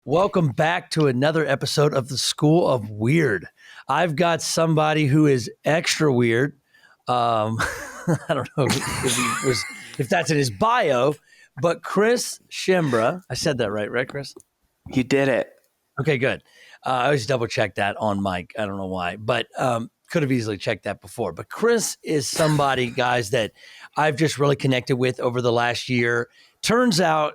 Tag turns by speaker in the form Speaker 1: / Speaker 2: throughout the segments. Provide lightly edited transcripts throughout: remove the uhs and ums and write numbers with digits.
Speaker 1: Welcome back to another episode of the School of Weird. I've got somebody who is extra weird. I don't know if that's in his bio, but Chris Schembra. I said that right, Chris?
Speaker 2: You did it.
Speaker 1: Okay, good. I always double check that on mic. I don't know why, but could have easily checked that before. But Chris is somebody, guys, that I've just really connected with over the last year. Turns out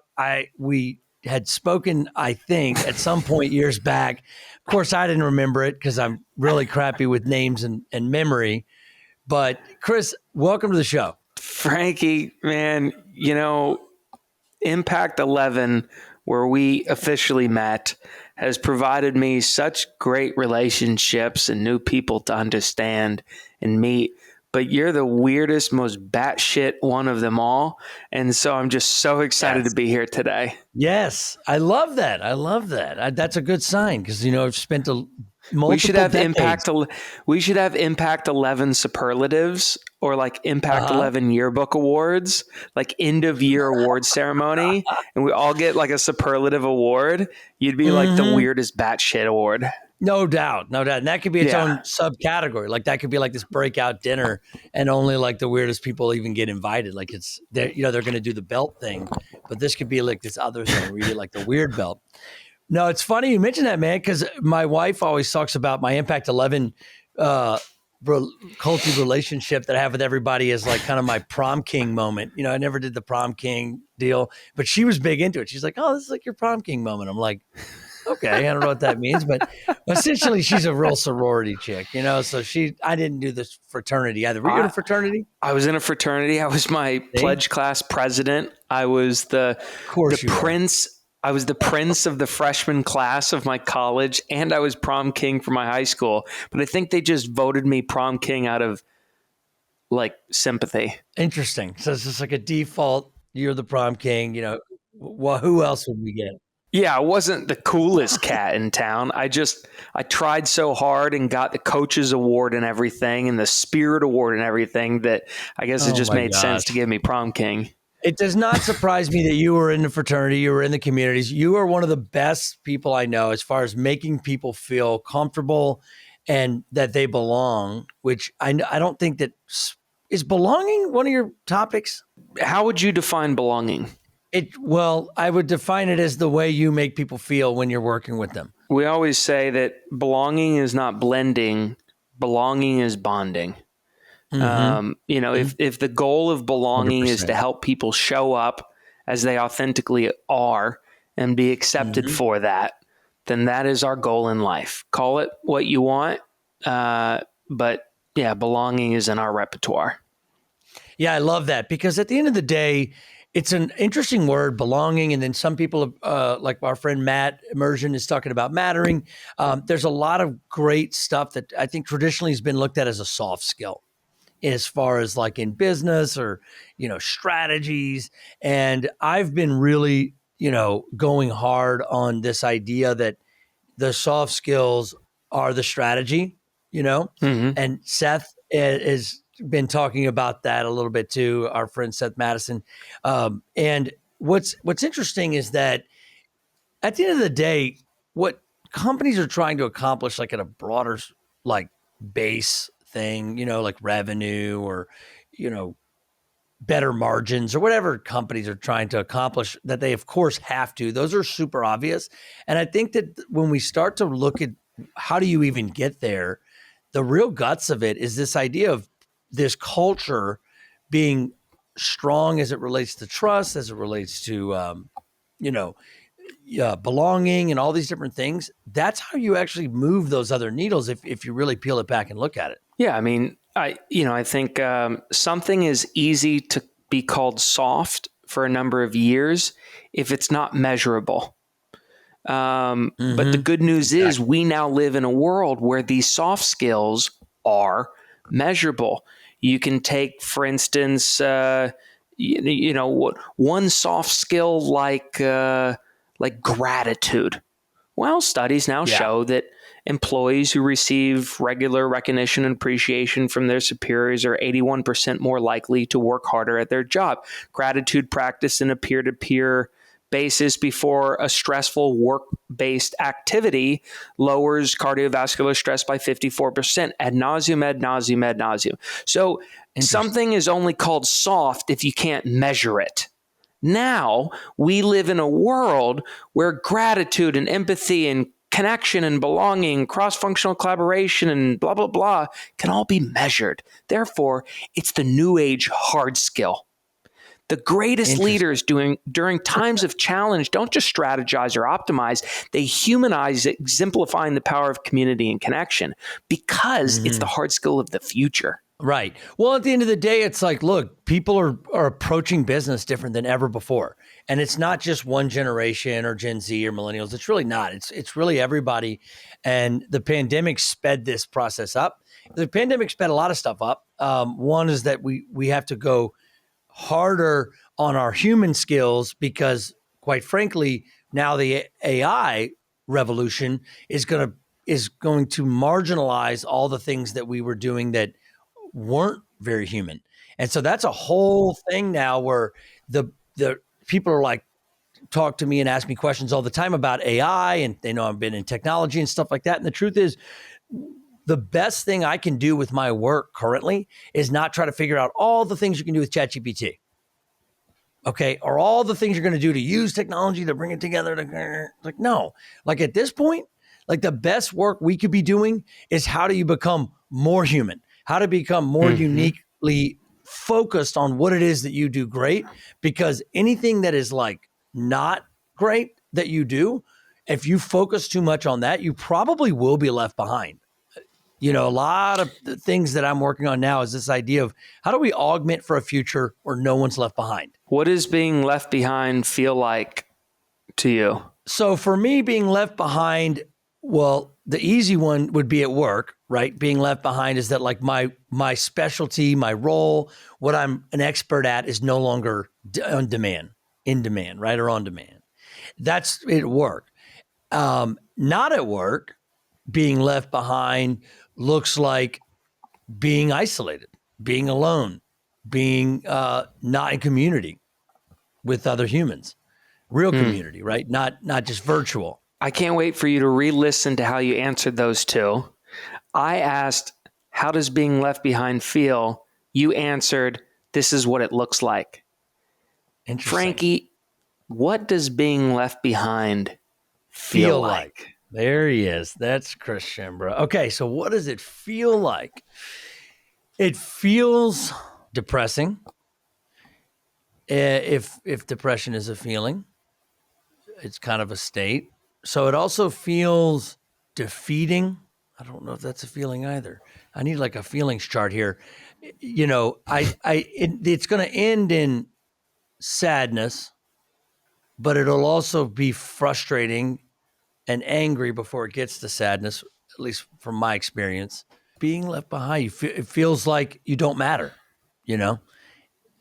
Speaker 1: we had spoken, I think, at some point years back. Of course, I didn't remember it because I'm really crappy with names and memory. But Chris, welcome to the show.
Speaker 2: Frankie, man, Impact 11, where we officially met, has provided me such great relationships and new people to understand and meet. But you're the weirdest, most batshit one of them all. And so I'm just so excited to be here today.
Speaker 1: Yes, I love that. That's a good sign because, I've spent multiple
Speaker 2: We should have
Speaker 1: decades.
Speaker 2: Impact 11 superlatives or like Impact 11 yearbook awards, like end of year award ceremony. And we all get like a superlative award. You'd be like the weirdest batshit award.
Speaker 1: No doubt. And that could be its own subcategory. Like that could be like this breakout dinner and only like the weirdest people even get invited. Like they're going to do the belt thing, but this could be like this other thing where you get like the weird belt. No, it's funny you mentioned that, man, because my wife always talks about my Impact 11 culty relationship that I have with everybody as like kind of my prom king moment. I never did the prom king deal, but she was big into it. She's like, oh, this is like your prom king moment. I'm like, okay, I don't know what that means, but essentially she's a real sorority chick, so I didn't do this fraternity either. Were you in a fraternity?
Speaker 2: I was in a fraternity. I was my pledge class president. I was the prince. I was the prince of the freshman class of my college, and I was prom king for my high school. But I think they just voted me prom king out of like sympathy.
Speaker 1: Interesting. So it's just like a default. You're the prom king. Well, who else would we get?
Speaker 2: Yeah, I wasn't the coolest cat in town. I tried so hard and got the coaches award and everything and the spirit award and everything that I guess it just made sense to give me prom king.
Speaker 1: It does not surprise me that you were in the fraternity, you were in the communities. You are one of the best people I know as far as making people feel comfortable and that they belong, which I don't think that is belonging one of your topics.
Speaker 2: How would you define belonging?
Speaker 1: Well, I would define it as the way you make people feel when you're working with them.
Speaker 2: We always say that belonging is not blending, belonging is bonding. If the goal of belonging 100%. Is to help people show up as they authentically are and be accepted for that, then that is our goal in life. Call it what you want. But yeah, belonging is in our repertoire.
Speaker 1: Yeah, I love that because at the end of the day, it's an interesting word, belonging. And then some people, like our friend Matt Immersion is talking about mattering. There's a lot of great stuff that I think traditionally has been looked at as a soft skill as far as like in business or, strategies. And I've been really, going hard on this idea that the soft skills are the strategy, and Seth is been talking about that a little bit too, our friend Seth Madison. And what's interesting is that at the end of the day, what companies are trying to accomplish, like at a broader like base thing, like revenue or, better margins or whatever companies are trying to accomplish that they of course have to, those are super obvious. And I think that when we start to look at how do you even get there, the real guts of it is this idea of this culture being strong as it relates to trust, as it relates to, belonging and all these different things. That's how you actually move those other needles if you really peel it back and look at it.
Speaker 2: Yeah, I mean, I think something is easy to be called soft for a number of years if it's not measurable. But the good news is we now live in a world where these soft skills are measurable. You can take, for instance, one soft skill like gratitude. Well, studies now show that employees who receive regular recognition and appreciation from their superiors are 81% more likely to work harder at their job. Gratitude practice in a peer-to-peer basis before a stressful work-based activity lowers cardiovascular stress by 54%, ad nauseum, ad nauseum, ad nauseum. So something is only called soft if you can't measure it. Now we live in a world where gratitude and empathy and connection and belonging, cross-functional collaboration and blah, blah, blah can all be measured. Therefore, it's the new age hard skill. The greatest leaders during times of challenge don't just strategize or optimize. They humanize, exemplifying the power of community and connection because it's the hard skill of the future.
Speaker 1: Right. Well, at the end of the day, it's like, look, people are approaching business different than ever before. And it's not just one generation or Gen Z or millennials. It's really not. It's really everybody. And the pandemic sped this process up. The pandemic sped a lot of stuff up. One is that we have to go harder on our human skills because, quite frankly, now the AI revolution is going to marginalize all the things that we were doing that weren't very human. And so that's a whole thing now where the people are like, talk to me and ask me questions all the time about AI, and they know I've been in technology and stuff like that. And the truth is, the best thing I can do with my work currently is not try to figure out all the things you can do with ChatGPT. Okay. Or all the things you're going to do to use technology to bring it together. Like, no, like at this point, like the best work we could be doing is how do you become more human? How to become more uniquely focused on what it is that you do great, because anything that is like not great that you do, if you focus too much on that, you probably will be left behind. You know, a lot of the things that I'm working on now is this idea of how do we augment for a future where no one's left behind?
Speaker 2: What does being left behind feel like to you?
Speaker 1: So for me, being left behind, well, the easy one would be at work, right? Being left behind is that like my specialty, my role, what I'm an expert at is no longer in demand, right? Or on demand. That's at work. Not at work, being left behind looks like being isolated, being alone, being not in community with other humans, real community, right? Not just virtual.
Speaker 2: I can't wait for you to re-listen to how you answered those two. I asked, how does being left behind feel? You answered, this is what it looks like. Frankie, what does being left behind feel like?
Speaker 1: There he is. That's Chris Schembra. Okay, so what does it feel like? It feels depressing. If depression is a feeling, it's kind of a state. So it also feels defeating. I don't know if that's a feeling either. I need like a feelings chart here. You know, it's going to end in sadness, but it'll also be frustrating and angry before it gets to sadness, at least from my experience. Being left behind, it feels like you don't matter, you know?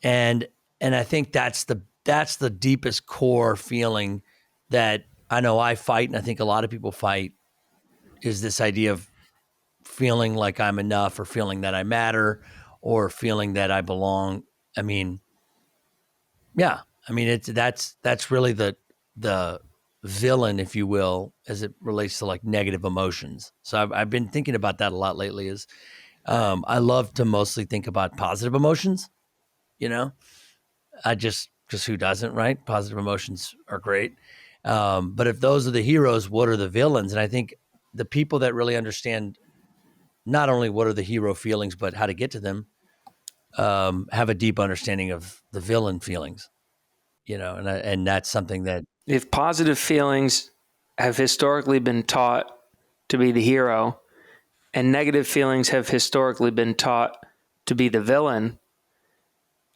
Speaker 1: And I think that's the deepest core feeling that I know I fight, and I think a lot of people fight, is this idea of feeling like I'm enough, or feeling that I matter, or feeling that I belong. I mean, yeah, I mean that's really the villain, if you will, as it relates to like negative emotions. So I've been thinking about that a lot lately. Is I love to mostly think about positive emotions. You know, I just who doesn't, right? Positive emotions are great. But if those are the heroes, what are the villains? And I think the people that really understand not only what are the hero feelings, but how to get to them, have a deep understanding of the villain feelings, you know, and that's something that,
Speaker 2: if positive feelings have historically been taught to be the hero and negative feelings have historically been taught to be the villain,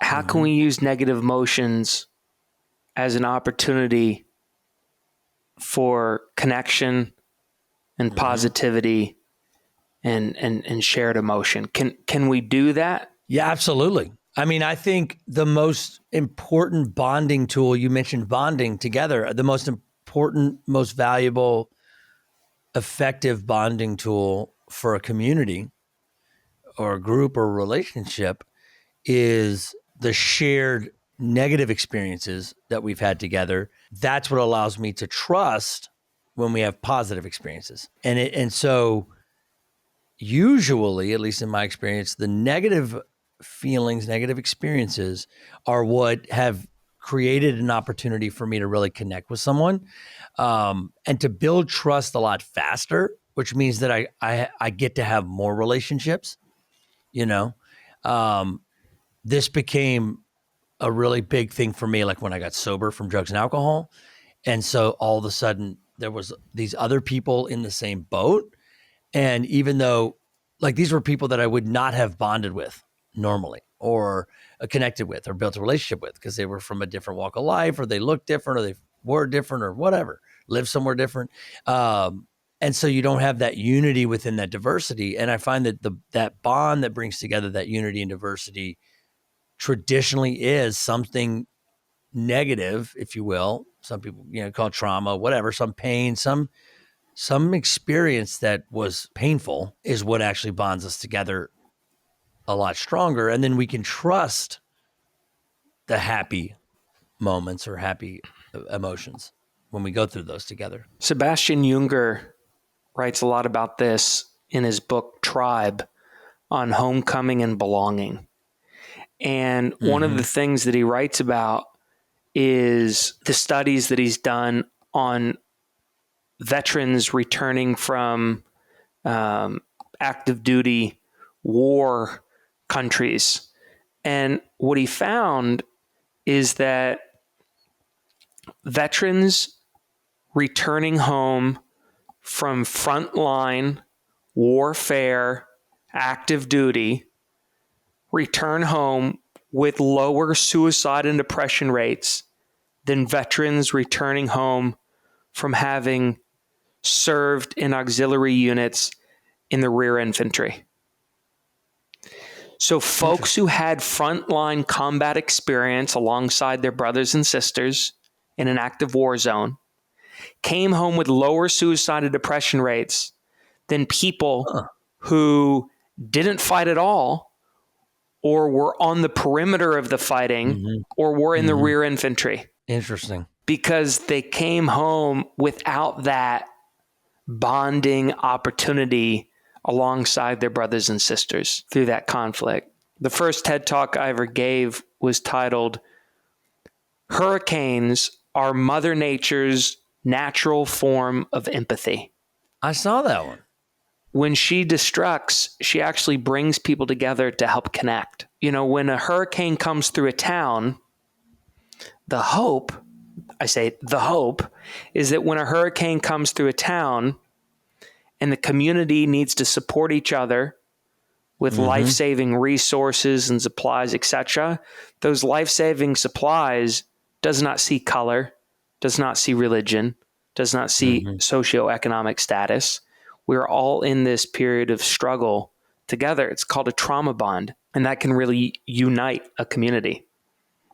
Speaker 2: how can we use negative emotions as an opportunity for connection and positivity and shared emotion? Can we do that?
Speaker 1: Yeah, absolutely. I mean, I think the most important bonding tool, you mentioned bonding together, the most important, most valuable, effective bonding tool for a community or a group or a relationship is the shared negative experiences that we've had together, that's what allows me to trust when we have positive experiences. And so usually, at least in my experience, the negative feelings, negative experiences are what have created an opportunity for me to really connect with someone, and to build trust a lot faster, which means that I get to have more relationships, you know. This became a really big thing for me, like when I got sober from drugs and alcohol. And so all of a sudden there was these other people in the same boat. And even though, like, these were people that I would not have bonded with normally, or connected with, or built a relationship with, because they were from a different walk of life, or they looked different, or they were different, or whatever, lived somewhere different. And so you don't have that unity within that diversity. And I find that that bond that brings together that unity and diversity traditionally is something negative, if you will. Some people, call it trauma, whatever, some pain, some experience that was painful is what actually bonds us together a lot stronger. And then we can trust the happy moments or happy emotions when we go through those together.
Speaker 2: Sebastian Junger writes a lot about this in his book Tribe, on homecoming and belonging. And one of the things that he writes about is the studies that he's done on veterans returning from active duty war countries. And what he found is that veterans returning home from frontline warfare, active duty, return home with lower suicide and depression rates than veterans returning home from having served in auxiliary units in the rear infantry. So folks who had frontline combat experience alongside their brothers and sisters in an active war zone came home with lower suicide and depression rates than people who didn't fight at all, or were on the perimeter of the fighting, or were in the rear infantry.
Speaker 1: Interesting.
Speaker 2: Because they came home without that bonding opportunity alongside their brothers and sisters through that conflict. The first TED Talk I ever gave was titled, "Hurricanes Are Mother Nature's Natural Form of Empathy."
Speaker 1: I saw that one.
Speaker 2: When she destructs, she actually brings people together to help connect. When a hurricane comes through a town, the hope is that when a hurricane comes through a town and the community needs to support each other with life-saving resources and supplies, etc., those life-saving supplies does not see color, does not see religion, does not see socioeconomic status. We're all in this period of struggle together. It's called a trauma bond, and that can really unite a community.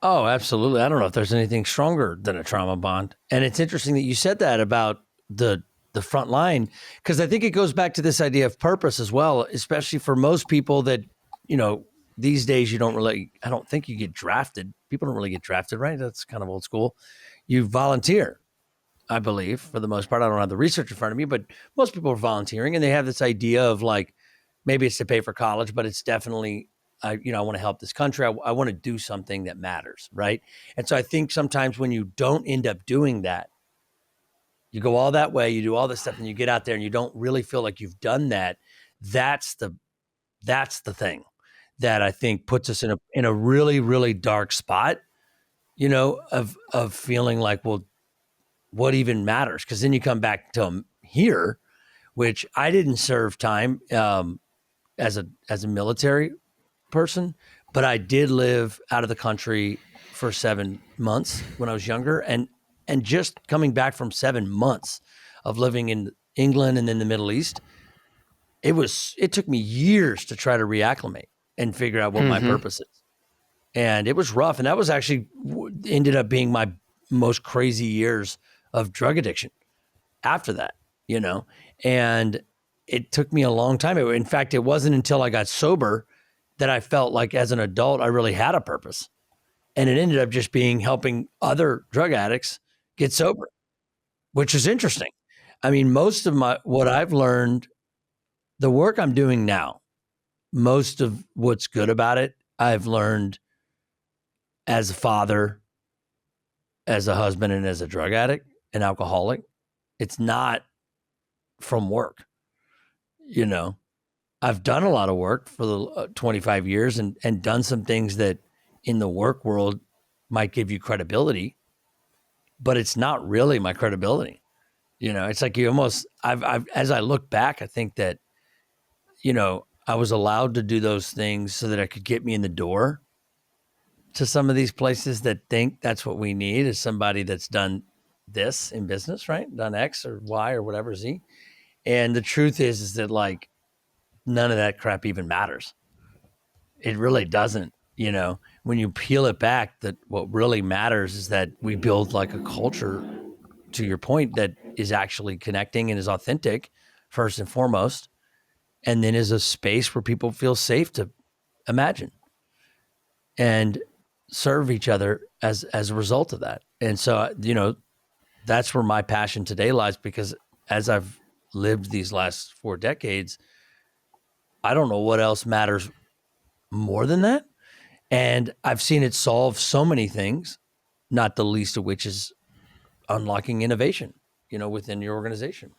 Speaker 1: Oh, absolutely. I don't know if there's anything stronger than a trauma bond. And it's interesting that you said that about the front line, because I think it goes back to this idea of purpose as well, especially for most people that, these days I don't think you get drafted. People don't really get drafted, right? That's kind of old school. You volunteer, I believe, for the most part. I don't have the research in front of me, but most people are volunteering, and they have this idea of, like, maybe it's to pay for college, but it's definitely, I want to help this country. I want to do something that matters, right? And so I think sometimes when you don't end up doing that, you go all that way, you do all this stuff, and you get out there and you don't really feel like you've done that. That's the thing that I think puts us in a really, really dark spot, of feeling like, well, what even matters? Because then you come back to here, which I didn't serve time as a military person, but I did live out of the country for 7 months when I was younger, and just coming back from 7 months of living in England and then the Middle East, it took me years to try to reacclimate and figure out what my purpose is. And it was rough. And that was actually ended up being my most crazy years of drug addiction after that, and it took me a long time. In fact, it wasn't until I got sober that I felt like, as an adult, I really had a purpose. And it ended up just being helping other drug addicts get sober, which is interesting. I mean, most of what I've learned, the work I'm doing now, most of what's good about it, I've learned as a father, as a husband, and as a drug addict and alcoholic. It's not from work. I've done a lot of work for the 25 years and done some things that in the work world might give you credibility, but it's not really my credibility. It's like you almost, as I look back, I think that, I was allowed to do those things so that I could get me in the door to some of these places that think that's what we need is somebody that's done this in business, right? Done X or Y or whatever Z. And the truth is that like none of that crap even matters. It really doesn't. When you peel it back, that what really matters is that we build like a culture, to your point, that is actually connecting and is authentic first and foremost, and then is a space where people feel safe to imagine and serve each other as a result of that. And so, that's where my passion today lies, because as I've lived these last 4 decades, I don't know what else matters more than that. And I've seen it solve so many things, not the least of which is unlocking innovation, within your organization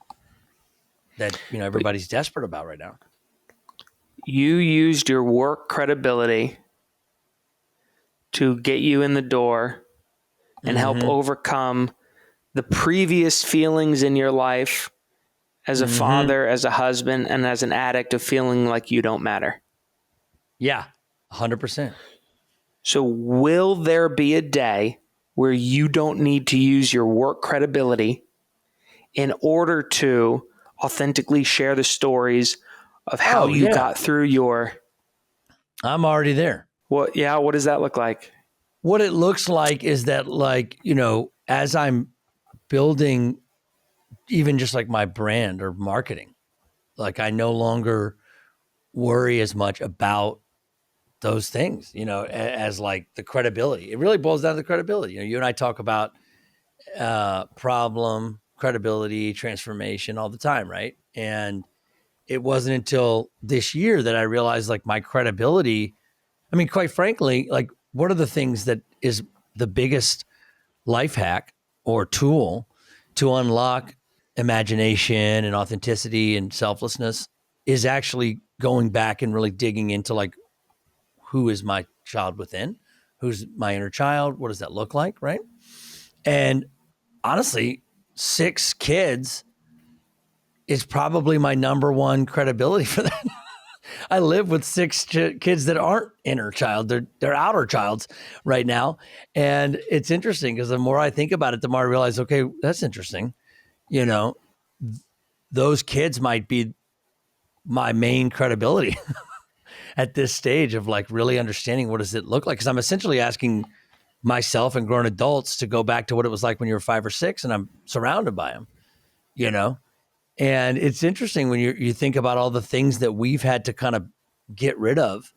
Speaker 1: that, everybody's desperate about right now.
Speaker 2: You used your work credibility to get you in the door and help overcome the previous feelings in your life as a father, as a husband, and as an addict of feeling like you don't matter.
Speaker 1: Yeah, 100%.
Speaker 2: So will there be a day where you don't need to use your work credibility in order to authentically share the stories of how you got through your...
Speaker 1: I'm already there.
Speaker 2: What does that look like?
Speaker 1: What it looks like is that, like, as I'm building even just like my brand or marketing, like I no longer worry as much about those things, as like the credibility. It really boils down to the credibility. You and I talk about problem, credibility, transformation all the time, right? And it wasn't until this year that I realized like my credibility, I mean, quite frankly, like one of the things that is the biggest life hack or tool to unlock imagination and authenticity and selflessness is actually going back and really digging into like, who is my child within? Who's my inner child? What does that look like? Right. And honestly, 6 kids is probably my number one credibility for that. I live with 6 kids that aren't inner child. They're outer childs right now. And it's interesting because the more I think about it, the more I realize, okay, that's interesting. Those kids might be my main credibility at this stage of like really understanding what does it look like. Cause I'm essentially asking myself and grown adults to go back to what it was like when you were 5 or 6 and I'm surrounded by them, And it's interesting when you think about all the things that we've had to kind of get rid of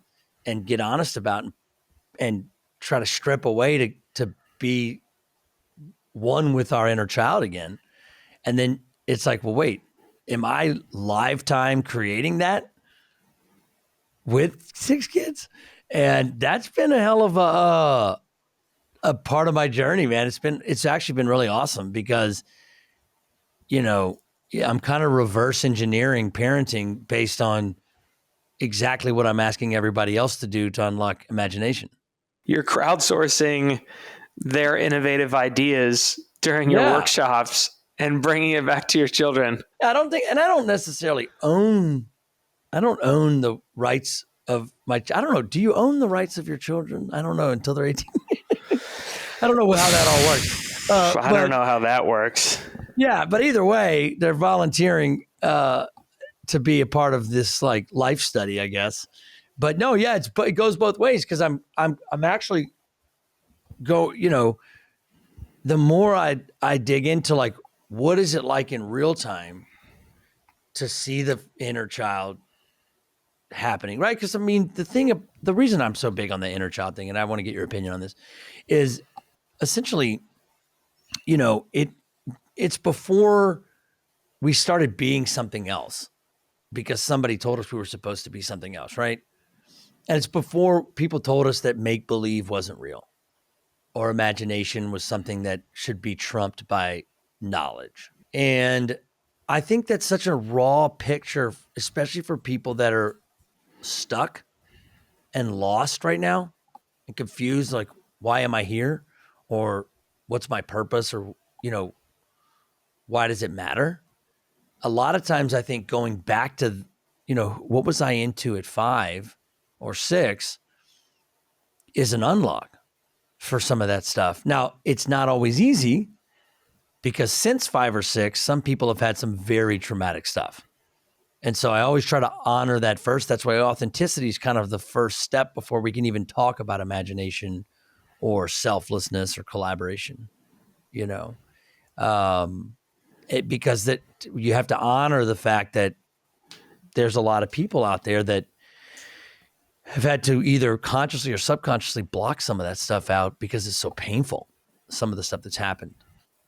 Speaker 1: and get honest about and try to strip away to be one with our inner child again. And then it's like, well, wait, am I lifetime creating that with 6 kids? And that's been a hell of a part of my journey, man. It's actually been really awesome because, I'm kind of reverse engineering parenting based on exactly what I'm asking everybody else to do to unlock imagination.
Speaker 2: You're crowdsourcing their innovative ideas during your workshops and bringing it back to your children.
Speaker 1: I don't necessarily own the rights of I don't know. Do you own the rights of your children? I don't know until they're 18. I don't know how that all works.
Speaker 2: I don't know how that works.
Speaker 1: Yeah, but either way, they're volunteering to be a part of this like life study, I guess. But no, yeah, it goes both ways because I'm actually the more I dig into like what is it like in real time to see the inner child happening, right? Because I mean, the reason I'm so big on the inner child thing, and I want to get your opinion on this, is essentially, it's before we started being something else because somebody told us we were supposed to be something else, right? And it's before people told us that make believe wasn't real or imagination was something that should be trumped by knowledge. And I think that's such a raw picture, especially for people that are stuck and lost right now and confused, like, why am I here? Or what's my purpose? Or, why does it matter? A lot of times I think going back to, what was I into at 5 or 6 is an unlock for some of that stuff. Now, it's not always easy because since 5 or 6, some people have had some very traumatic stuff. And so I always try to honor that first. That's why authenticity is kind of the first step before we can even talk about imagination or selflessness or collaboration, because that you have to honor the fact that there's a lot of people out there that have had to either consciously or subconsciously block some of that stuff out because it's so painful, some of the stuff that's happened.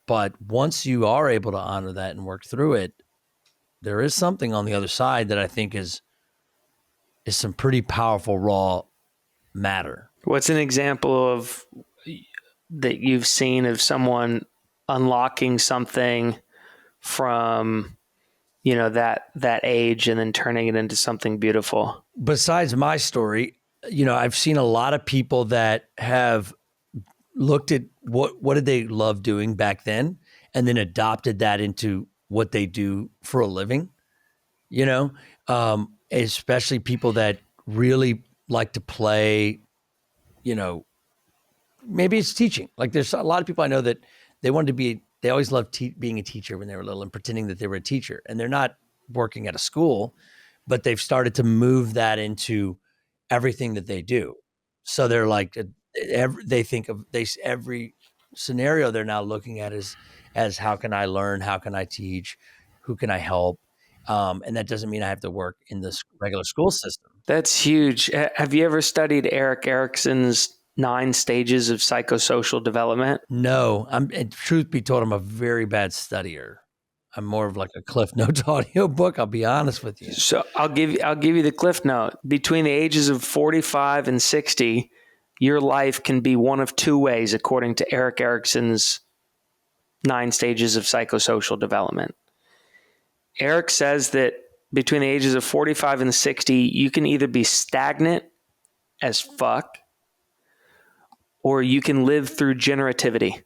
Speaker 1: But once you are able to honor that and work through it, there is something on the other side that I think is some pretty powerful raw matter.
Speaker 2: What's an example of that you've seen of someone unlocking something from, that age and then turning it into something beautiful?
Speaker 1: Besides my story, I've seen a lot of people that have looked at what did they love doing back then and then adopted that into what they do for a living, especially people that really like to play, maybe it's teaching. Like there's a lot of people I know that they always loved being a teacher when they were little and pretending that they were a teacher, and they're not working at a school, but they've started to move that into everything that they do. So they're like, they think of every scenario they're now looking at as how can I learn? How can I teach? Who can I help? And that doesn't mean I have to work in this regular school system.
Speaker 2: That's huge. Have you ever studied Erik Erikson's 9 stages of psychosocial development?
Speaker 1: No, truth be told, I'm a very bad studier. I'm more of like a Cliff Notes audio book. I'll be honest with you.
Speaker 2: So I'll give you the Cliff Note. Between the ages of 45 and 60, your life can be one of 2 ways, according to Erik Erikson's 9 stages of psychosocial development. Erik says that between the ages of 45 and 60, you can either be stagnant as fuck, or you can live through generativity.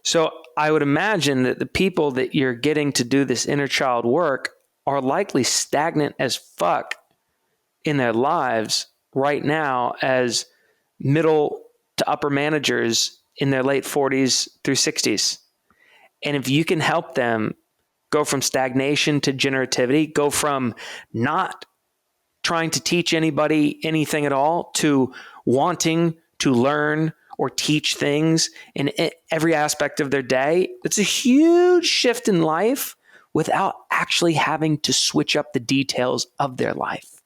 Speaker 2: So I would imagine that the people that you're getting to do this inner child work are likely stagnant as fuck in their lives right now as middle to upper managers in their late 40s through 60s. And if you can help them go from stagnation to generativity, go from not trying to teach anybody anything at all to wanting to learn or teach things in every aspect of their day, it's a huge shift in life without actually having to switch up the details of their life.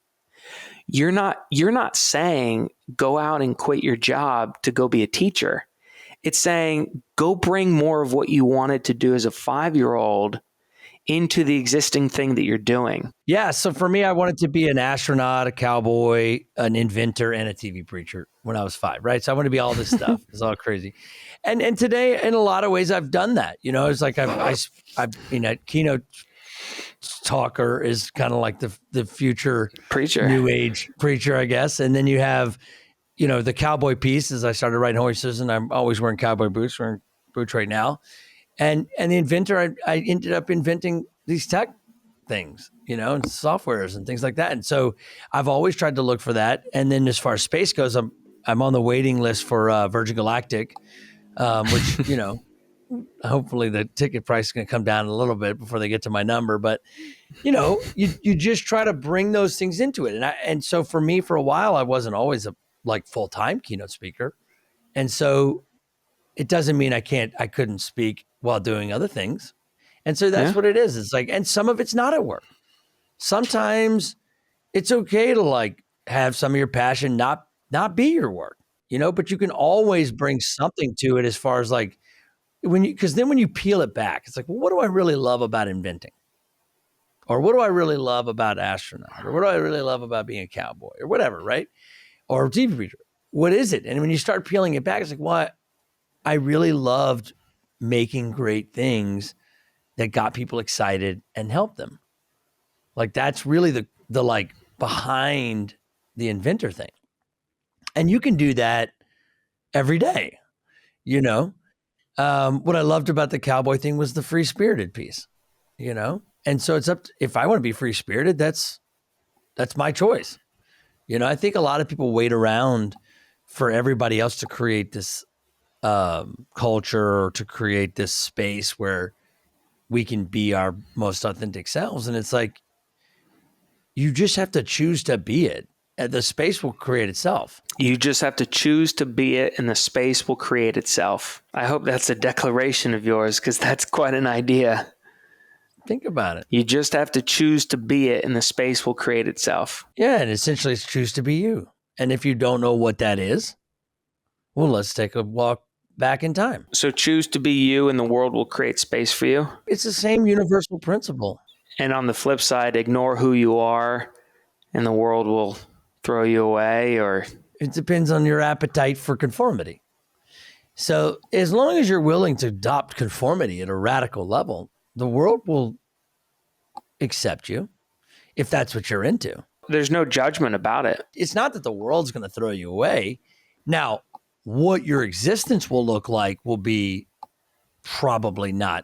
Speaker 2: You're not saying go out and quit your job to go be a teacher. It's saying go bring more of what you wanted to do as a 5-year-old into the existing thing that you're doing.
Speaker 1: Yeah. So for me, I wanted to be an astronaut, a cowboy, an inventor, and a TV preacher when I was 5, right? So I want to be all this stuff. It's all crazy. And today, in a lot of ways, I've done that. It's like I've keynote talker is kind of like the future
Speaker 2: preacher,
Speaker 1: new age preacher, I guess. And then you have, the cowboy piece as I started riding horses, and I'm always wearing cowboy boots, wearing boots right now. And the inventor, I ended up inventing these tech things, and softwares and things like that. And so I've always tried to look for that. And then as far as space goes, I'm on the waiting list for Virgin Galactic, which, hopefully the ticket price is going to come down a little bit before they get to my number. But, you just try to bring those things into it. And so for me, for a while, I wasn't always a full-time keynote speaker. And so it doesn't mean I couldn't speak while doing other things. And so that's what it is. It's like, and some of it's not at work. sometimes it's okay to like have some of your passion not be your work, but you can always bring something to it as far as like because then when you peel it back, it's like, well, what do I really love about inventing? Or what do I really love about astronaut? Or what do I really love about being a cowboy or whatever, right? Or TV preacher. What is it? And when you start peeling it back, it's like, well, I really loved making great things that got people excited and helped them. Like that's really the like behind the inventor thing. And you can do that every day, What I loved about the cowboy thing was the free spirited piece, And so it's if I want to be free spirited, that's my choice. I think a lot of people wait around for everybody else to create this culture or to create this space where we can be our most authentic selves. And it's like, you just have to choose to be it. And the space will create itself.
Speaker 2: You just have to choose to be it, and the space will create itself. I hope that's a declaration of yours, because that's quite an idea.
Speaker 1: Think about it.
Speaker 2: You just have to choose to be it, and the space will create itself.
Speaker 1: Yeah, and essentially it's choose to be you. And if you don't know what that is, well, let's take a walk back in time.
Speaker 2: So choose to be you, and the world will create space for you.
Speaker 1: It's the same universal principle.
Speaker 2: And on the flip side, ignore who you are, and the world will throw you away. Or
Speaker 1: it depends on your appetite for conformity. So as long as you're willing to adopt conformity at a radical level, the world will accept you if that's what you're into.
Speaker 2: There's no judgment about it.
Speaker 1: It's not that the world's going to throw you away. Now, what your existence will look like will be probably not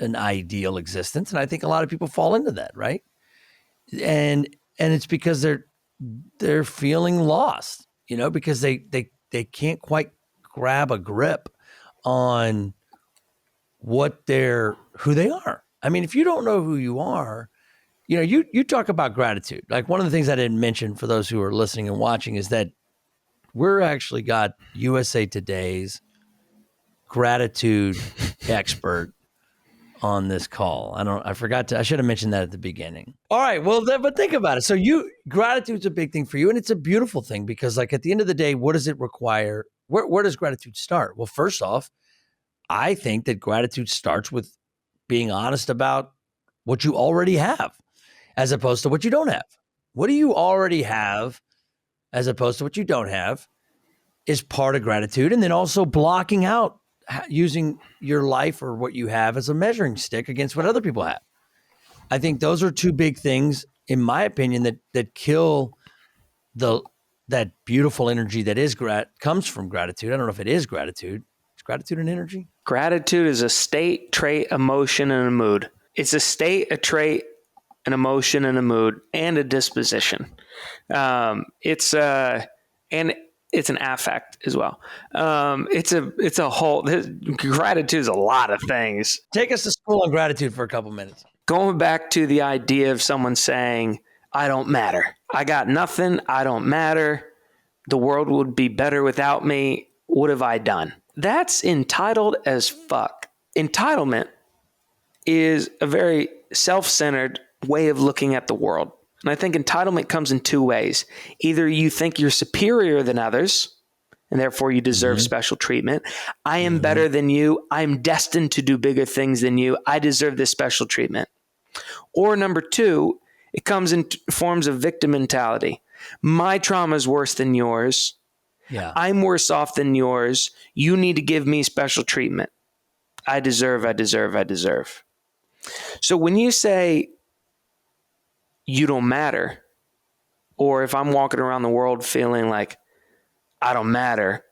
Speaker 1: an ideal existence. And I think a lot of people fall into that, right? And it's because they're feeling lost, because they can't quite grab a grip on who they are. I mean, if you don't know who you are, you talk about gratitude. Like one of the things I didn't mention for those who are listening and watching is that we're actually got USA Today's gratitude expert on this call. I should have mentioned that at the beginning. All right. Well, but think about it. So gratitude's a big thing for you, and it's a beautiful thing because like at the end of the day, what does it require? Where does gratitude start? Well, first off, I think that gratitude starts with being honest about what you already have as opposed to what you don't have. What do you already have as opposed to what you don't have is part of gratitude. And then also blocking out using your life or what you have as a measuring stick against what other people have. I think those are two big things, in my opinion, that kill that beautiful energy that is comes from gratitude. I don't know if it is gratitude. Is gratitude an energy?
Speaker 2: Gratitude is a state, trait, emotion, and a mood. It's a state, a trait, an emotion, and a mood, and a disposition. It's an affect as well. It's a whole. Gratitude is a lot of things.
Speaker 1: Take us to school on gratitude for a couple minutes.
Speaker 2: Going back to the idea of someone saying, "I don't matter. I got nothing. I don't matter. The world would be better without me. What have I done?" That's entitled as fuck. Entitlement is a very self-centered way of looking at the world. And I think entitlement comes in two ways. Either you think you're superior than others, and therefore you deserve special treatment. I am better than you. I'm destined to do bigger things than you. I deserve this special treatment. Or number two, it comes in forms of victim mentality. My trauma is worse than yours.
Speaker 1: Yeah.
Speaker 2: I'm worse off than yours. You need to give me special treatment. I deserve. So when you say you don't matter, or if I'm walking around the world feeling like I don't matter,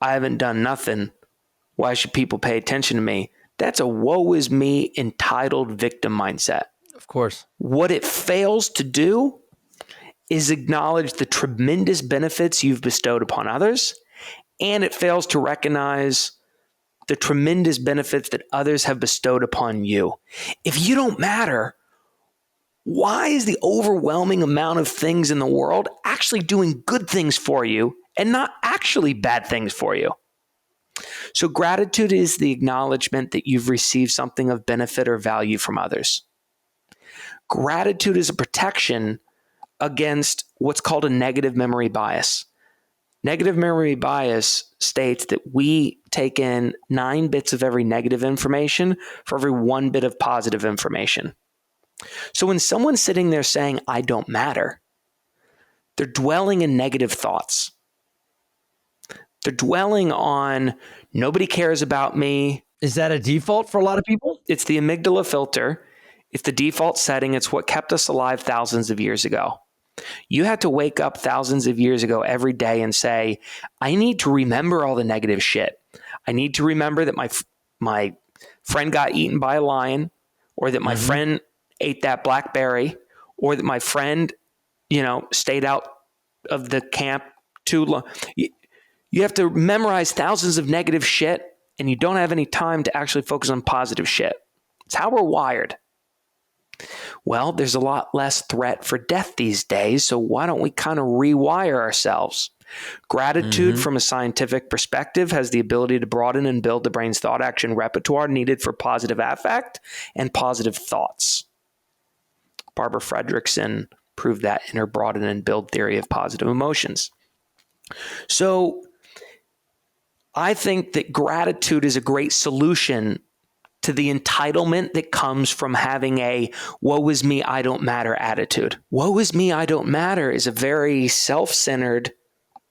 Speaker 2: I haven't done nothing, why should people pay attention to me? That's a woe is me entitled victim mindset.
Speaker 1: Of course.
Speaker 2: What it fails to do is acknowledge the tremendous benefits you've bestowed upon others, and it fails to recognize the tremendous benefits that others have bestowed upon you. If you don't matter, why is the overwhelming amount of things in the world actually doing good things for you and not actually bad things for you? So gratitude is the acknowledgement that you've received something of benefit or value from others. Gratitude is a protection against what's called a negative memory bias. Negative memory bias states that we take in 9 bits of every negative information for every 1 bit of positive information. So when someone's sitting there saying, I don't matter, they're dwelling in negative thoughts. They're dwelling on, nobody cares about me.
Speaker 1: Is that a default for a lot of people?
Speaker 2: It's the amygdala filter. It's the default setting. It's what kept us alive thousands of years ago. You had to wake up thousands of years ago every day and say, I need to remember all the negative shit. I need to remember that my friend got eaten by a lion, or that my friend ate that blackberry, or that my friend, stayed out of the camp too long. You have to memorize thousands of negative shit, and you don't have any time to actually focus on positive shit. It's how we're wired. Well, there's a lot less threat for death these days, so why don't we kind of rewire ourselves? Gratitude from a scientific perspective has the ability to broaden and build the brain's thought action repertoire needed for positive affect and positive thoughts. Barbara Fredrickson proved that in her broaden and build theory of positive emotions. So I think that gratitude is a great solution to the entitlement that comes from having a woe is me, I don't matter attitude. Woe is me, I don't matter is a very self-centered,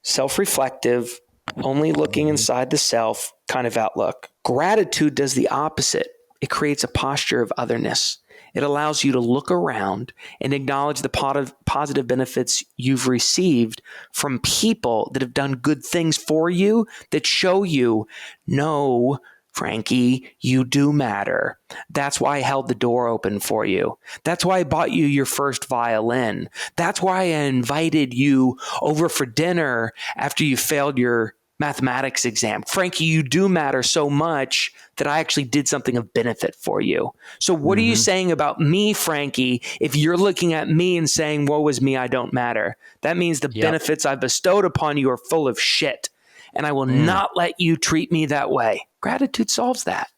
Speaker 2: self-reflective, only looking inside the self kind of outlook. Gratitude does the opposite. It creates a posture of otherness. It allows you to look around and acknowledge the positive benefits you've received from people that have done good things for you, that show you, no, Frankie, you do matter. That's why I held the door open for you. That's why I bought you your first violin. That's why I invited you over for dinner after you failed your mathematics exam. Frankie, you do matter so much that I actually did something of benefit for you. So what are you saying about me, Frankie, if you're looking at me and saying, woe is me, I don't matter? That means the benefits I've bestowed upon you are full of shit. And I will not let you treat me that way. Gratitude solves that.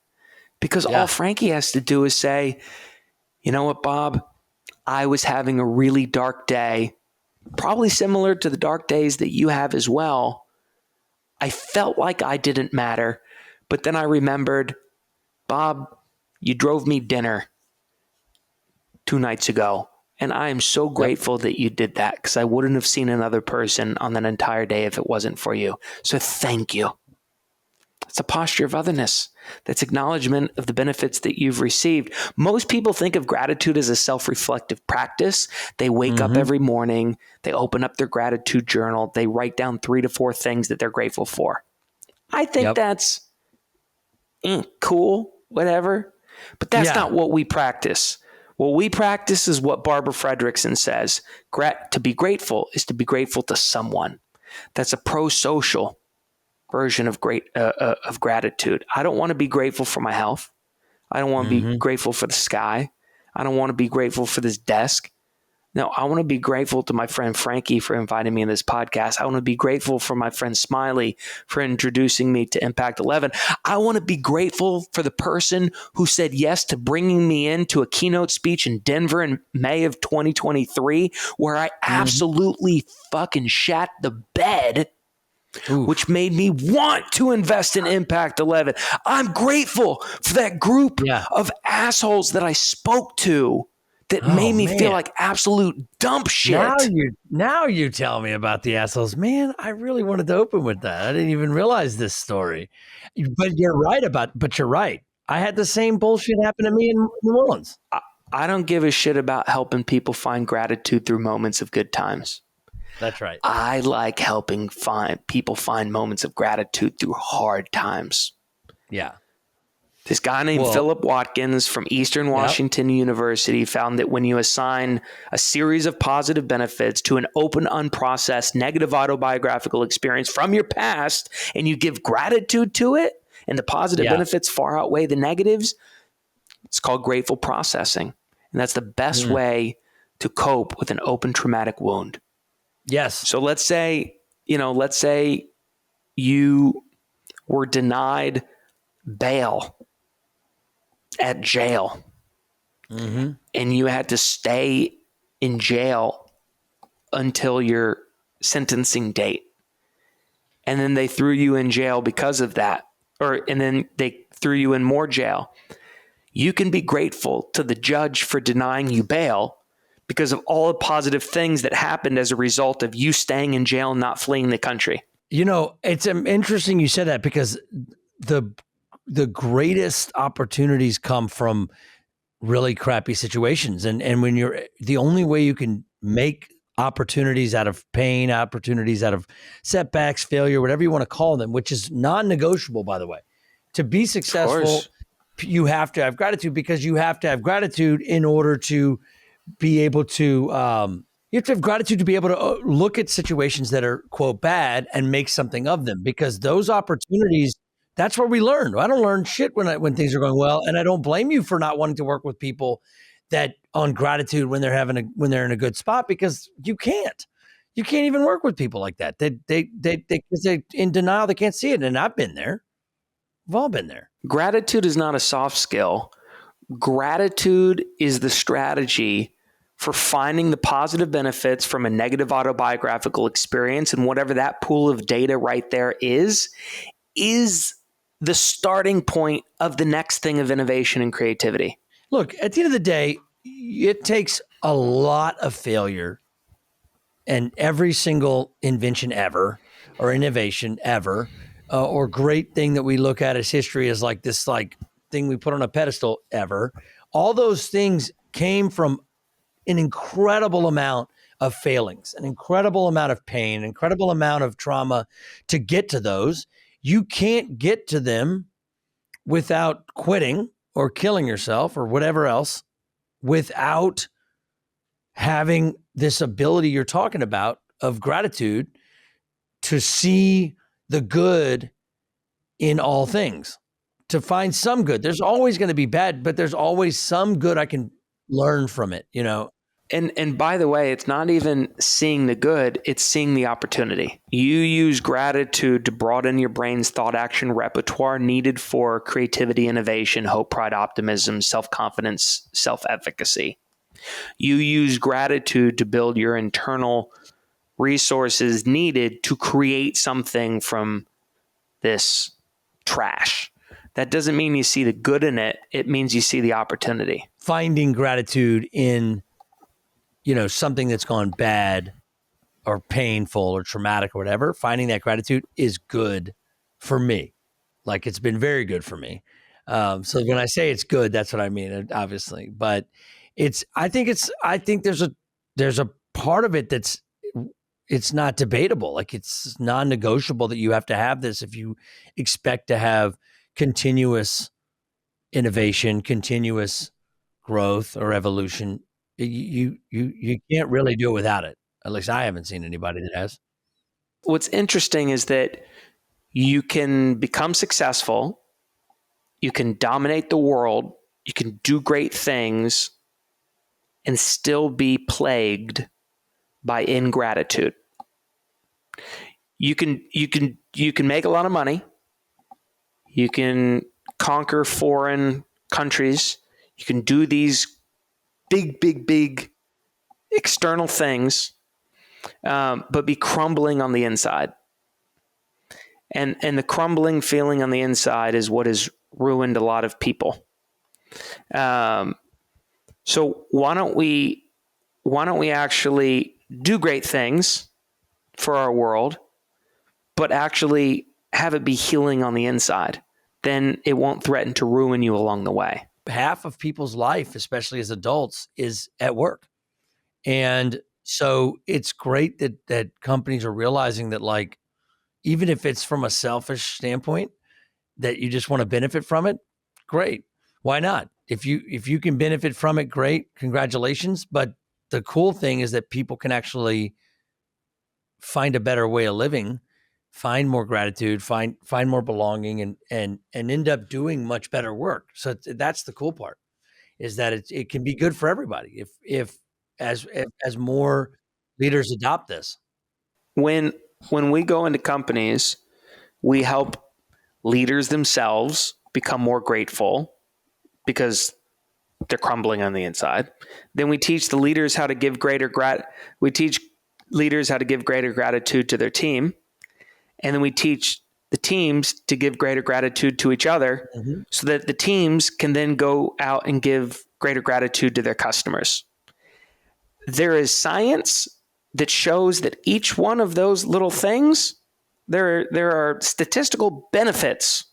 Speaker 2: Because all Frankie has to do is say, you know what, Bob? I was having a really dark day, probably similar to the dark days that you have as well. I felt like I didn't matter, but then I remembered, Bob, you drove me dinner 2 nights ago, and I am so grateful that you did that, because I wouldn't have seen another person on that entire day if it wasn't for you. So thank you. It's a posture of otherness. That's acknowledgement of the benefits that you've received. Most people think of gratitude as a self-reflective practice. They wake up every morning, they open up their gratitude journal, they write down 3 to 4 things that they're grateful for. I think that's cool, whatever, but that's not what we practice. What we practice is what Barbara Fredrickson says. To be grateful is to be grateful to someone. That's a pro-social version of gratitude. I don't want to be grateful for my health. I don't want to be grateful for the sky. I don't want to be grateful for this desk. No, I want to be grateful to my friend Frankie for inviting me in this podcast. I want to be grateful for my friend Smiley for introducing me to Impact 11. I want to be grateful for the person who said yes to bringing me into a keynote speech in Denver in May of 2023, where I absolutely fucking shat the bed, which made me want to invest in Impact 11. I'm grateful for that group of assholes that I spoke to that made me feel like absolute dump shit.
Speaker 1: Now you tell me about the assholes. Man, I really wanted to open with that. I didn't even realize this story. But you're right. I had the same bullshit happen to me in New Orleans.
Speaker 2: I don't give a shit about helping people find gratitude through moments of good times.
Speaker 1: That's right.
Speaker 2: I like helping people find moments of gratitude through hard times.
Speaker 1: Yeah.
Speaker 2: This guy named Philip Watkins from Eastern Washington University found that when you assign a series of positive benefits to an open, unprocessed, negative autobiographical experience from your past, and you give gratitude to it, and the positive benefits far outweigh the negatives, it's called grateful processing. And that's the best way to cope with an open traumatic wound.
Speaker 1: Yes.
Speaker 2: So let's say you were denied bail at jail
Speaker 1: Mm-hmm.
Speaker 2: and you had to stay in jail until your sentencing date. And then they threw you in jail because of that. And then they threw you in more jail. You can be grateful to the judge for denying you bail because of all the positive things that happened as a result of you staying in jail and not fleeing the country.
Speaker 1: It's interesting you said that, because the greatest opportunities come from really crappy situations. And when you're, the only way you can make opportunities out of pain, opportunities out of setbacks, failure, whatever you want to call them, which is non-negotiable, by the way, to be successful, you have to have gratitude, because you have to have gratitude in order to be able to, you have to have gratitude to be able to look at situations that are, quote, bad and make something of them, because those opportunities, that's where we learn. I don't learn shit when things are going well, and I don't blame you for not wanting to work with people that on gratitude when they're in a good spot, because you can't even work with people like that. Because they're in denial, they can't see it, and I've been there. We've all been there.
Speaker 2: Gratitude is not a soft skill. Gratitude is the strategy for finding the positive benefits from a negative autobiographical experience, and whatever that pool of data right there is the starting point of the next thing of innovation and creativity.
Speaker 1: Look, at the end of the day, it takes a lot of failure, and every single invention ever, or innovation ever, or great thing that we look at as history as like this thing we put on a pedestal ever, all those things came from an incredible amount of failings, an incredible amount of pain, an incredible amount of trauma to get to those. You can't get to them without quitting or killing yourself or whatever else, without having this ability you're talking about of gratitude to see the good in all things, to find some good. There's always going to be bad, but there's always some good I can learn from it,
Speaker 2: And by the way, it's not even seeing the good, it's seeing the opportunity. You use gratitude to broaden your brain's thought action repertoire needed for creativity, innovation, hope, pride, optimism, self-confidence, self-efficacy. You use gratitude to build your internal resources needed to create something from this trash. That doesn't mean you see the good in it. It means you see the opportunity.
Speaker 1: Finding gratitude in, something that's gone bad or painful or traumatic or whatever, finding that gratitude is good for me. Like, it's been very good for me. So when I say it's good, that's what I mean, obviously. But I think there's a part of it it's not debatable. Like, it's non-negotiable that you have to have this if you expect to have continuous innovation, continuous growth or evolution. You can't really do it without it. At least I haven't seen anybody that has.
Speaker 2: What's interesting is that you can become successful, you can dominate the world, you can do great things, and still be plagued by ingratitude. You can make a lot of money, you can conquer foreign countries, you can do these big external things, but be crumbling on the inside. And the crumbling feeling on the inside is what has ruined a lot of people. So why don't we actually do great things for our world, but actually have it be healing on the inside? Then it won't threaten to ruin you along the way.
Speaker 1: Half of people's life, especially as adults, is at work. And so it's great that companies are realizing that, like, even if it's from a selfish standpoint, that you just want to benefit from it, great. Why not? If you can benefit from it, great. Congratulations. But the cool thing is that people can actually find a better way of living, find more gratitude, find more belonging, and end up doing much better work. So that's the cool part, is that it can be good for everybody if as more leaders adopt this.
Speaker 2: When we go into companies, we help leaders themselves become more grateful, because they're crumbling on the inside. Then we teach the leaders how to give greater gratitude to their team. And then we teach the teams to give greater gratitude to each other so that the teams can then go out and give greater gratitude to their customers. There is science that shows that each one of those little things, there are statistical benefits,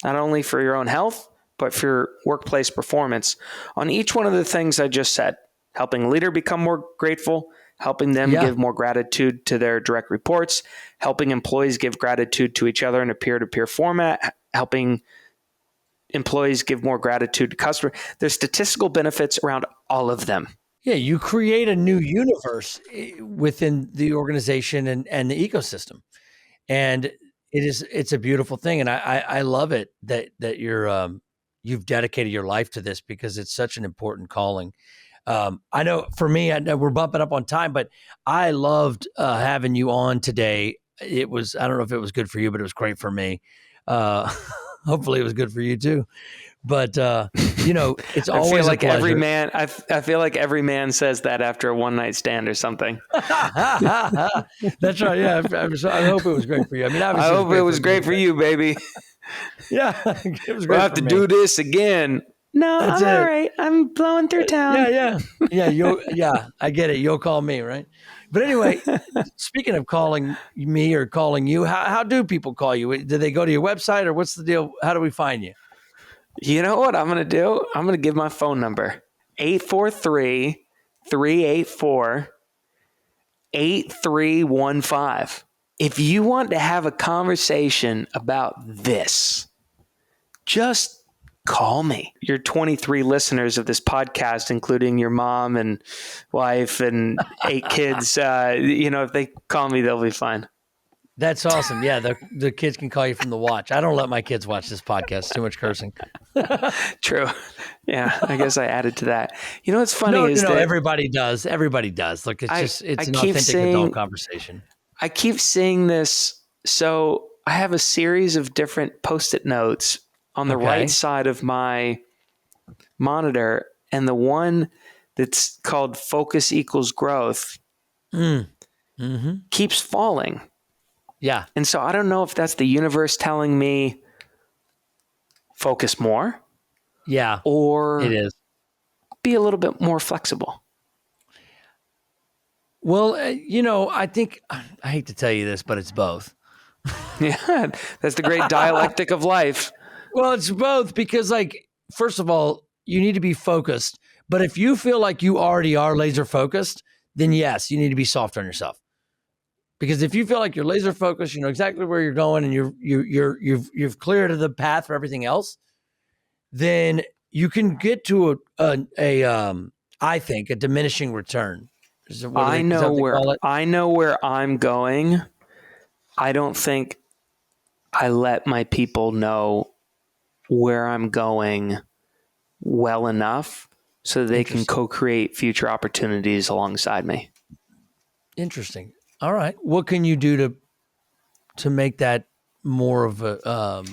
Speaker 2: not only for your own health, but for your workplace performance on each one of the things I just said. Helping a leader become more grateful, helping them give more gratitude to their direct reports, helping employees give gratitude to each other in a peer-to-peer format, helping employees give more gratitude to customers. There's statistical benefits around all of them.
Speaker 1: Yeah, you create a new universe within the organization and the ecosystem. And it's a beautiful thing. And I love it that you've dedicated your life to this, because it's such an important calling. I know for me, I know we're bumping up on time, but I loved having you on today. I don't know if it was good for you, but it was great for me. Hopefully it was good for you too. But it's always
Speaker 2: I feel like
Speaker 1: a pleasure.
Speaker 2: I feel like every man says that after a one night stand or something.
Speaker 1: That's right. Yeah, I hope it was great for you. I mean, obviously,
Speaker 2: I hope it was great for you, baby.
Speaker 1: Yeah, it was great.
Speaker 2: We'll have to do this again. No,
Speaker 1: That's
Speaker 2: I'm all right. I'm blowing through town.
Speaker 1: Yeah. I get it. You'll call me, right? But anyway, speaking of calling me or calling you, how do people call you? Do they go to your website, or what's the deal? How do we find you?
Speaker 2: You know what I'm going to do? I'm going to give my phone number, 843-384-8315. If you want to have a conversation about this, just call me. Your 23 listeners of this podcast, including your mom and wife and 8 kids, if they call me, they'll be fine.
Speaker 1: That's awesome. Yeah, the kids can call you from the watch. I don't let my kids watch this podcast. Too much cursing.
Speaker 2: True. Yeah, I guess I added to that. You know what's funny
Speaker 1: that everybody does. Everybody does. Look, it's an authentic adult conversation.
Speaker 2: I keep seeing this. So I have a series of different Post-it notes on the right side of my monitor, and the one that's called Focus Equals Growth keeps falling.
Speaker 1: Yeah.
Speaker 2: And so I don't know if that's the universe telling me focus more.
Speaker 1: Yeah.
Speaker 2: Or
Speaker 1: it is.
Speaker 2: Be a little bit more flexible.
Speaker 1: Well, I think, I hate to tell you this, but it's both.
Speaker 2: Yeah. That's the great dialectic of life.
Speaker 1: Well, it's both, because first of all, you need to be focused. But if you feel like you already are laser focused, then yes, you need to be soft on yourself. Because if you feel like you're laser focused, you know exactly where you're going, and you've cleared the path for everything else, then you can get to I think a diminishing return.
Speaker 2: I know where I'm going. I don't think I let my people know where I'm going well enough so they can co-create future opportunities alongside me.
Speaker 1: Interesting. All right. What can you do to make that more of a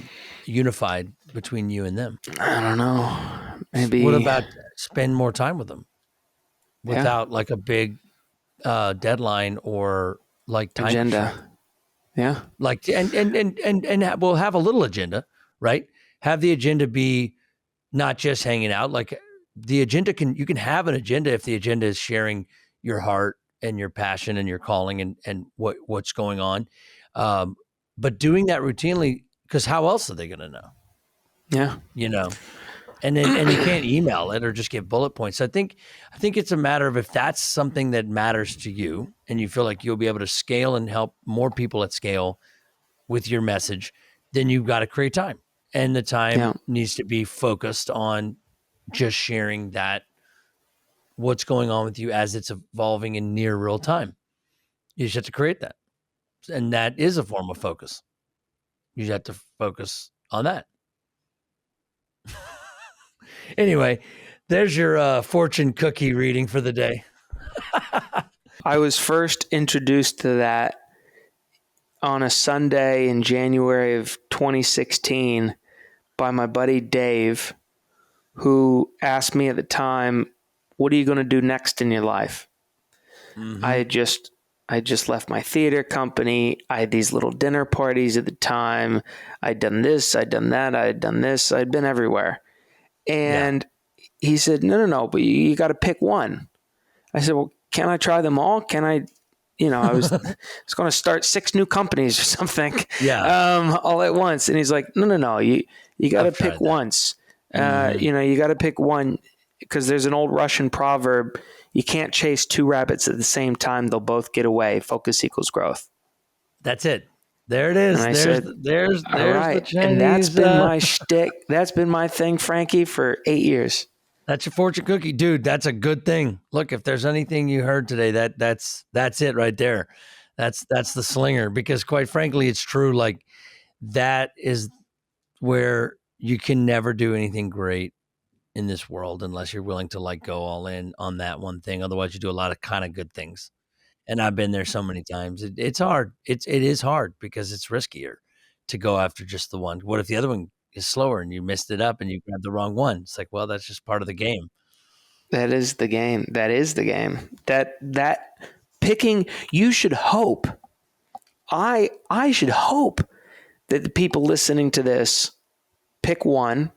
Speaker 1: unified between you and them?
Speaker 2: I don't know. Maybe.
Speaker 1: What about spend more time with them without like a big deadline or like time
Speaker 2: agenda?
Speaker 1: Constraint?
Speaker 2: Yeah.
Speaker 1: Like and we'll have a little agenda, right? Have the agenda be not just hanging out. Like the agenda you can have an agenda if the agenda is sharing your heart and your passion and your calling and what's going on. But doing that routinely, because how else are they going to know?
Speaker 2: Yeah.
Speaker 1: And you can't email it or just give bullet points. I think it's a matter of, if that's something that matters to you and you feel like you'll be able to scale and help more people at scale with your message, then you've got to create time. And the time needs to be focused on just sharing that, what's going on with you as it's evolving in near real time. You just have to create that. And that is a form of focus. You just have to focus on that. Anyway, there's your fortune cookie reading for the day.
Speaker 2: I was first introduced to that on a Sunday in January of 2016 by my buddy Dave, who asked me at the time, "What are you going to do next in your life?"
Speaker 1: Mm-hmm.
Speaker 2: I just left my theater company. I had these little dinner parties at the time. I'd done this, I'd done that, I'd done this. I'd been everywhere. And he said, no, but you got to pick one. I said, well, can I try them all? Can I, I was going to start 6 new companies or something, all at once. And he's like, no, you got to pick once. You got to pick one, because there's an old Russian proverb: you can't chase 2 rabbits at the same time. They'll both get away. Focus equals growth.
Speaker 1: That's it. There it is.
Speaker 2: And I
Speaker 1: there's
Speaker 2: said,
Speaker 1: there's
Speaker 2: all right.
Speaker 1: the Chinese.
Speaker 2: And that's been my shtick. That's been my thing, Frankie, for 8 years.
Speaker 1: That's your fortune cookie, dude. That's a good thing. Look, if there's anything you heard today, that's it right there. That's the slinger, because quite frankly, it's true. Like, that is where you can never do anything great in this world unless you're willing to like go all in on that one thing. Otherwise, you do a lot of kind of good things. And I've been there so many times. It's hard. It is hard because it's riskier to go after just the one. What if the other one is slower and you missed it up and you grabbed the wrong one? It's like, well, that's just part of the game.
Speaker 2: That is the game. That is the game. That picking, you should hope. I should hope that the people listening to this pick one,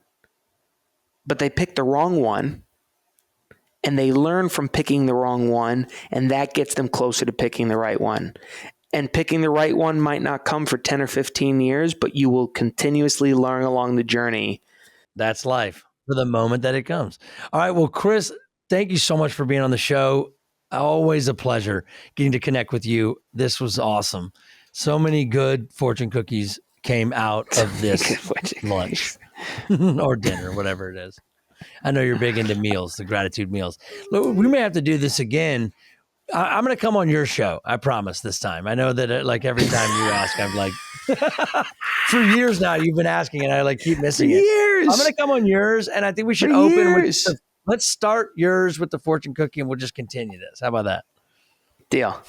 Speaker 2: but they pick the wrong one, and they learn from picking the wrong one, and that gets them closer to picking the right one. And picking the right one might not come for 10 or 15 years, but you will continuously learn along the journey.
Speaker 1: That's life, for the moment that it comes. All right. Well, Chris, thank you so much for being on the show. Always a pleasure getting to connect with you. This was awesome. So many good fortune cookies came out of this lunch or dinner, whatever it is. I know you're big into meals, the gratitude meals. Look, we may have to do this again. I'm going to come on your show. I promise this time. I know that like every time you ask, I'm like, for years now, you've been asking and I like keep missing it.
Speaker 2: Years.
Speaker 1: I'm going to come on yours, and I think we should open with let's start yours with the fortune cookie, and we'll just continue this. How about that?
Speaker 2: Deal.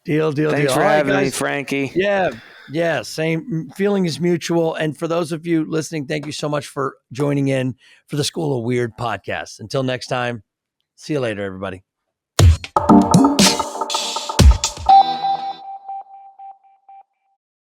Speaker 1: Deal.
Speaker 2: Thanks for having me, Frankie.
Speaker 1: Yeah. Same feeling is mutual. And for those of you listening, thank you so much for joining in for the School of Weird podcast. Until next time, see you later, everybody.